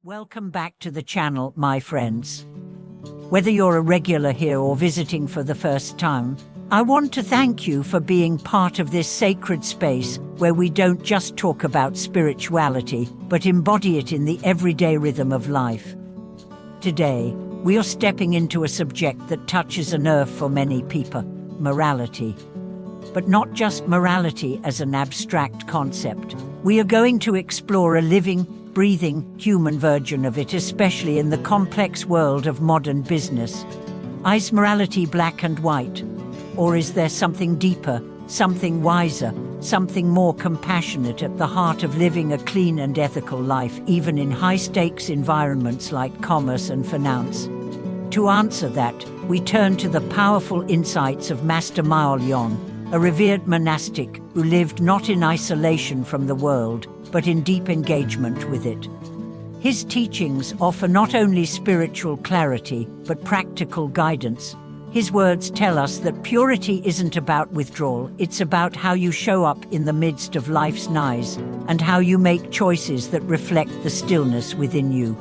Welcome back to the channel, my friends. Whether you're a regular here or visiting for the first time, I want to thank you for being part of this sacred space where we don't just talk about spirituality, but embody it in the everyday rhythm of life. Today, we are stepping into a subject that touches a nerve for many people: morality. But not just morality as an abstract concept. We are going to explore a living, breathing, human version of it, especially in the complex world of modern business. Is morality black and white? Or is there something deeper, something wiser, something more compassionate at the heart of living a clean and ethical life, even in high-stakes environments like commerce and finance? To answer that, we turn to the powerful insights of Master Miao, a revered monastic who lived not in isolation from the world, but in deep engagement with it. His teachings offer not only spiritual clarity, but practical guidance. His words tell us that purity isn't about withdrawal, it's about how you show up in the midst of life's noise, and how you make choices that reflect the stillness within you.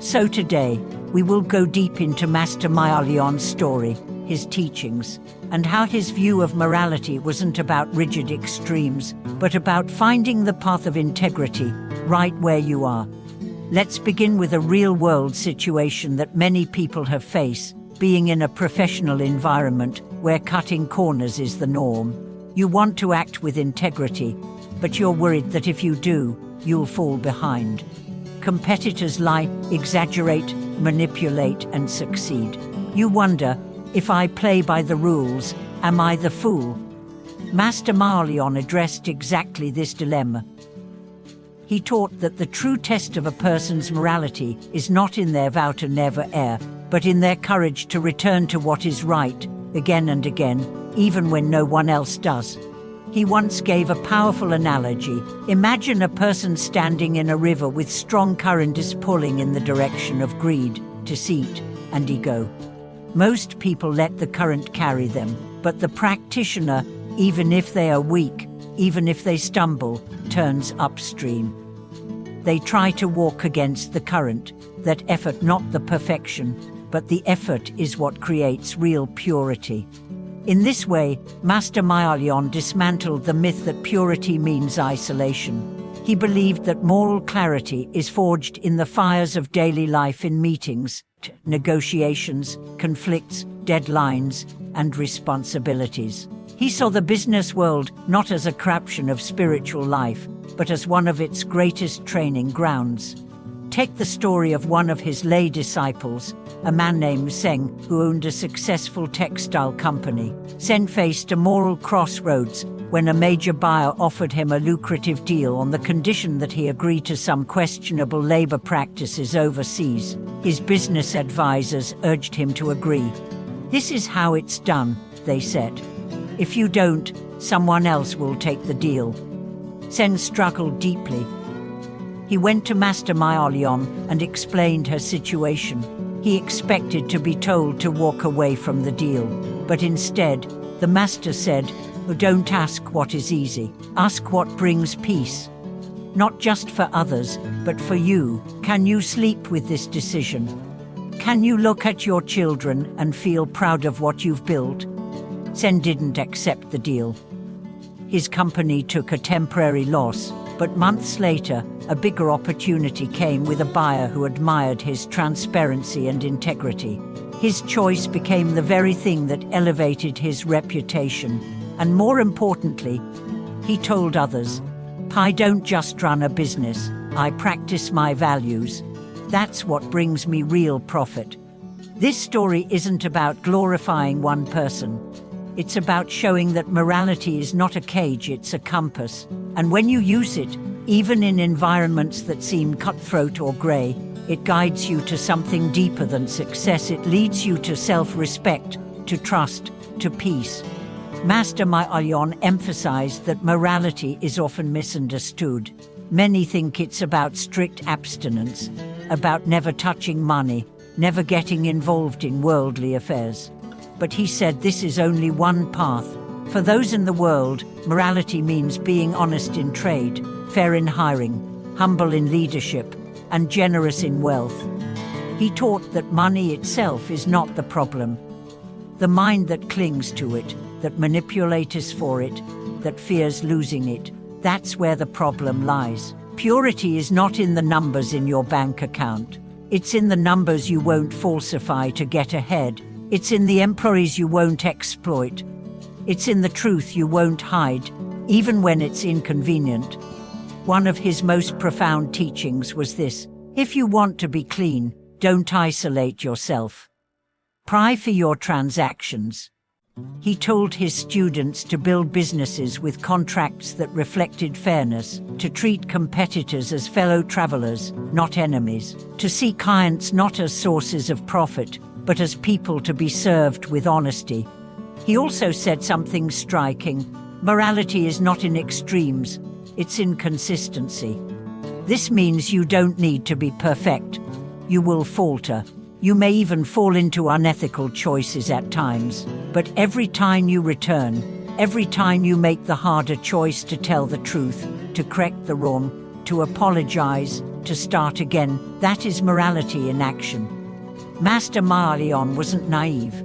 So today, we will go deep into Master Miao's story, his teachings, and how his view of morality wasn't about rigid extremes, but about finding the path of integrity right where you are. Let's begin with a real-world situation that many people have faced, being in a professional environment where cutting corners is the norm. You want to act with integrity, but you're worried that if you do, you'll fall behind. Competitors lie, exaggerate, manipulate, and succeed. You wonder, if I play by the rules, am I the fool? Master Miao addressed exactly this dilemma. He taught that the true test of a person's morality is not in their vow to never err, but in their courage to return to what is right, again and again, even when no one else does. He once gave a powerful analogy. Imagine a person standing in a river with strong currents pulling in the direction of greed, deceit, and ego. Most people let the current carry them, but the practitioner, even if they are weak, even if they stumble, turns upstream. They try to walk against the current, that effort, not the perfection, but the effort is what creates real purity. In this way, Master Miao dismantled the myth that purity means isolation. He believed that moral clarity is forged in the fires of daily life, in meetings, negotiations, conflicts, deadlines, and responsibilities. He saw the business world not as a corruption of spiritual life, but as one of its greatest training grounds. Take the story of one of his lay disciples, a man named Seng, who owned a successful textile company. Seng faced a moral crossroads when a major buyer offered him a lucrative deal on the condition that he agreed to some questionable labor practices overseas. His business advisors urged him to agree. "This is how it's done," they said. "If you don't, someone else will take the deal." Seng struggled deeply. He went to Master Miao and explained her situation. He expected to be told to walk away from the deal, but instead, the master said, "Don't ask what is easy. Ask what brings peace. Not just for others, but for you. Can you sleep with this decision? Can you look at your children and feel proud of what you've built?" Sen didn't accept the deal. His company took a temporary loss, but months later, a bigger opportunity came with a buyer who admired his transparency and integrity. His choice became the very thing that elevated his reputation. And more importantly, he told others, "I don't just run a business, I practice my values. That's what brings me real profit." This story isn't about glorifying one person. It's about showing that morality is not a cage, it's a compass. And when you use it, even in environments that seem cutthroat or grey, it guides you to something deeper than success. It leads you to self-respect, to trust, to peace. Master Miao emphasized that morality is often misunderstood. Many think it's about strict abstinence, about never touching money, never getting involved in worldly affairs. But he said this is only one path. For those in the world, morality means being honest in trade, fair in hiring, humble in leadership, and generous in wealth. He taught that money itself is not the problem. The mind that clings to it, that manipulates for it, that fears losing it, that's where the problem lies. Purity is not in the numbers in your bank account. It's in the numbers you won't falsify to get ahead. It's in the employees you won't exploit. It's in the truth you won't hide, even when it's inconvenient. One of his most profound teachings was this: if you want to be clean, don't isolate yourself. Pray for your transactions. He told his students to build businesses with contracts that reflected fairness, to treat competitors as fellow travelers, not enemies, to see clients not as sources of profit, but as people to be served with honesty. He also said something striking: morality is not in extremes, it's in consistency. This means you don't need to be perfect. You will falter. You may even fall into unethical choices at times, but every time you return, every time you make the harder choice to tell the truth, to correct the wrong, to apologize, to start again, that is morality in action. Master Miao wasn't naive.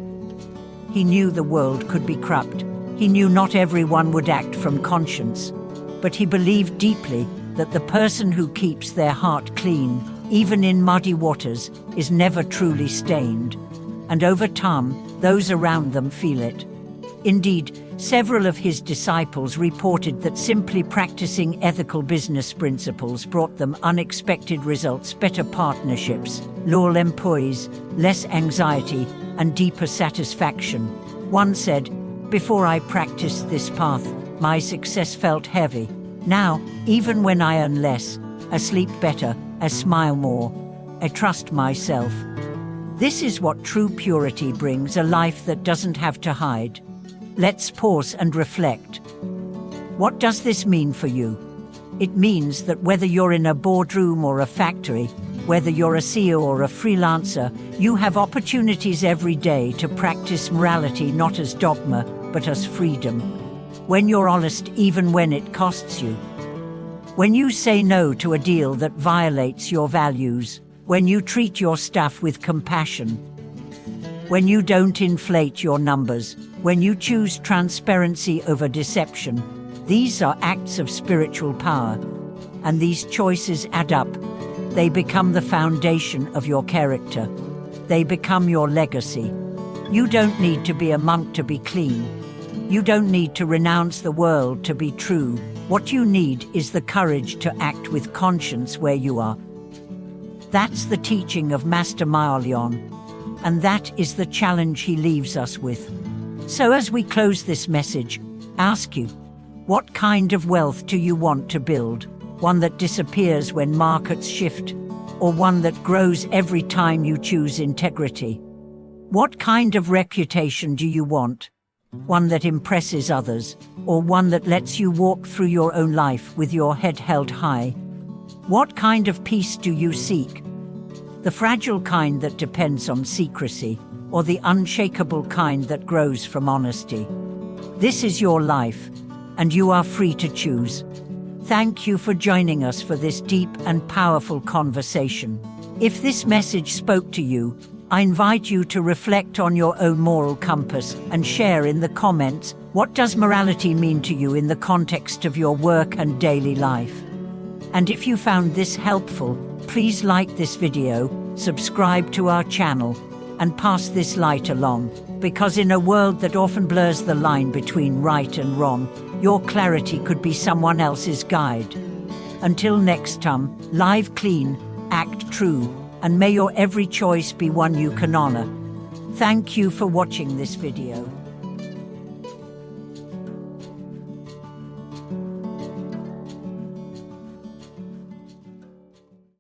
He knew the world could be corrupt. He knew not everyone would act from conscience, but he believed deeply that the person who keeps their heart clean, even in muddy waters, is never truly stained, and over time, those around them feel it. Indeed, several of his disciples reported that simply practicing ethical business principles brought them unexpected results: better partnerships, loyal employees, less anxiety, and deeper satisfaction. One said, "Before I practiced this path, my success felt heavy. Now, even when I earn less, I sleep better, I smile more, I trust myself." This is what true purity brings: a life that doesn't have to hide. Let's pause and reflect. What does this mean for you? It means that whether you're in a boardroom or a factory, whether you're a CEO or a freelancer, you have opportunities every day to practice morality not as dogma, but as freedom. When you're honest even when it costs you. When you say no to a deal that violates your values. When you treat your staff with compassion. When you don't inflate your numbers. When you choose transparency over deception. These are acts of spiritual power. And these choices add up. They become the foundation of your character. They become your legacy. You don't need to be a monk to be clean. You don't need to renounce the world to be true. What you need is the courage to act with conscience where you are. That's the teaching of Master Miao, and that is the challenge he leaves us with. So as we close this message, ask you, what kind of wealth do you want to build? One that disappears when markets shift, or one that grows every time you choose integrity? What kind of reputation do you want? One that impresses others, or one that lets you walk through your own life with your head held high? What kind of peace do you seek? The fragile kind that depends on secrecy, or the unshakable kind that grows from honesty? This is your life, and you are free to choose. Thank you for joining us for this deep and powerful conversation. If this message spoke to you, I invite you to reflect on your own moral compass and share in the comments, what does morality mean to you in the context of your work and daily life? And if you found this helpful, please like this video, subscribe to our channel, and pass this light along, because in a world that often blurs the line between right and wrong, your clarity could be someone else's guide. Until next time, live clean, act true, and may your every choice be one you can honor. Thank you for watching this video.